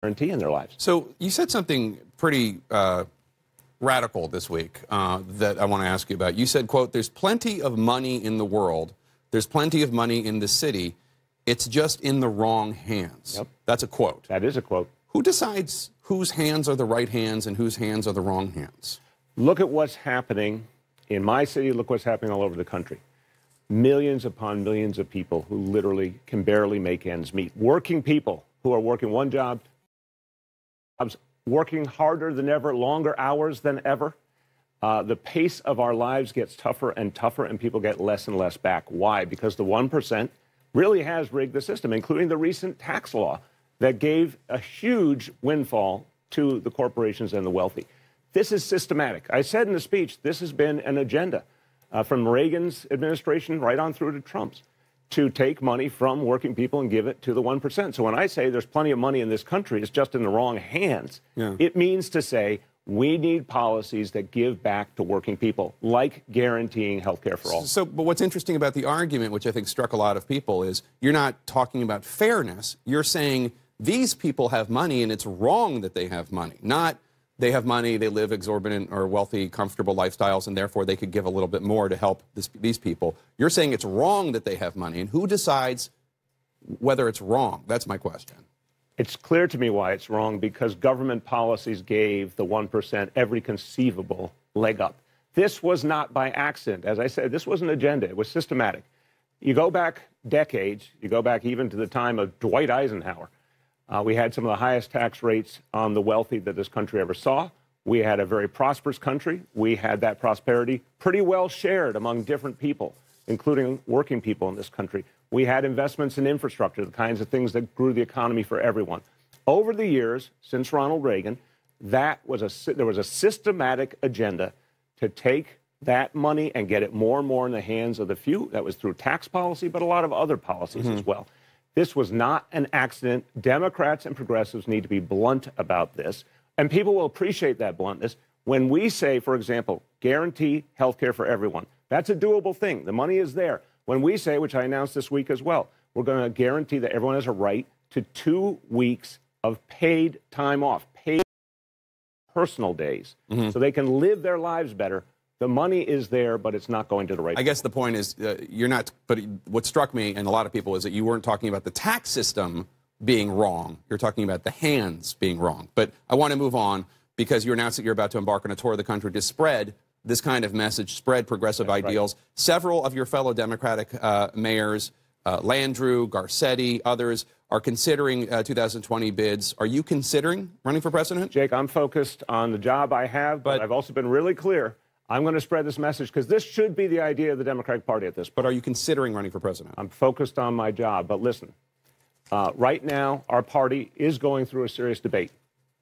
guarantee in their lives. So you said something pretty radical this week that I want to ask you about. You said, quote, there's plenty of money in the world. There's plenty of money in the city. It's just in the wrong hands. Yep. That's a quote. That is a quote. Who decides whose hands are the right hands and whose hands are the wrong hands? Look at what's happening in my city. Look what's happening all over the country. Millions upon millions of people who literally can barely make ends meet. Working people who are working one job, working harder than ever, longer hours than ever. The pace of our lives gets tougher and tougher, and people get less and less back. Why? Because the 1% really has rigged the system, including the recent tax law that gave a huge windfall to the corporations and the wealthy. This is systematic. I said in the speech, this has been an agenda from Reagan's administration right on through to Trump's, to take money from working people and give it to the 1%. So when I say there's plenty of money in this country, it's just in the wrong hands. Yeah. It means to say we need policies that give back to working people, like guaranteeing health care for all. But what's interesting about the argument, which I think struck a lot of people, is you're not talking about fairness. You're saying these people have money and it's wrong that they have money, not they have money, they live exorbitant or wealthy, comfortable lifestyles, and therefore they could give a little bit more to help these people. You're saying it's wrong that they have money, and who decides whether it's wrong? That's my question. It's clear to me why it's wrong, because government policies gave the 1% every conceivable leg up. This was not by accident. As I said, this was an agenda. It was systematic. You go back decades, you go back even to the time of Dwight Eisenhower. We had some of the highest tax rates on the wealthy that this country ever saw. We had a very prosperous country. We had that prosperity pretty well shared among different people, including working people in this country. We had investments in infrastructure, the kinds of things that grew the economy for everyone. Over the years, since Ronald Reagan, there was a systematic agenda to take that money and get it more and more in the hands of the few. That was through tax policy, but a lot of other policies as well. This was not an accident. Democrats and progressives need to be blunt about this, and people will appreciate that bluntness. When we say, for example, guarantee health care for everyone, that's a doable thing. The money is there. When we say, which I announced this week as well, we're going to guarantee that everyone has a right to 2 weeks of paid time off, paid personal days, so they can live their lives better. The money is there, but it's not going to the right I guess the point is you're not, but what struck me and a lot of people is that you weren't talking about the tax system being wrong. You're talking about the hands being wrong. But I want to move on because you announced that you're about to embark on a tour of the country to spread this kind of message, spread progressive ideals. Right. Several of your fellow Democratic mayors, Landrieu, Garcetti, others, are considering 2020 bids. Are you considering running for president? Jake, I'm focused on the job I have, but I've also been really clear. I'm going to spread this message because this should be the idea of the Democratic Party at this point. But are you considering running for president? I'm focused on my job. But listen, right now, our party is going through a serious debate.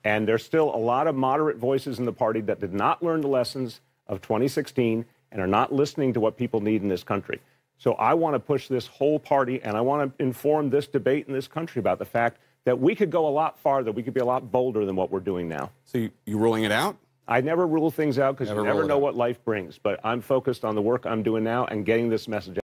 And there's still a lot of moderate voices in the party that did not learn the lessons of 2016 and are not listening to what people need in this country. So I want to push this whole party, and I want to inform this debate in this country about the fact that we could go a lot farther. We could be a lot bolder than what we're doing now. So you ruling it out? I never rule things out because you never know what life brings. But I'm focused on the work I'm doing now and getting this message out.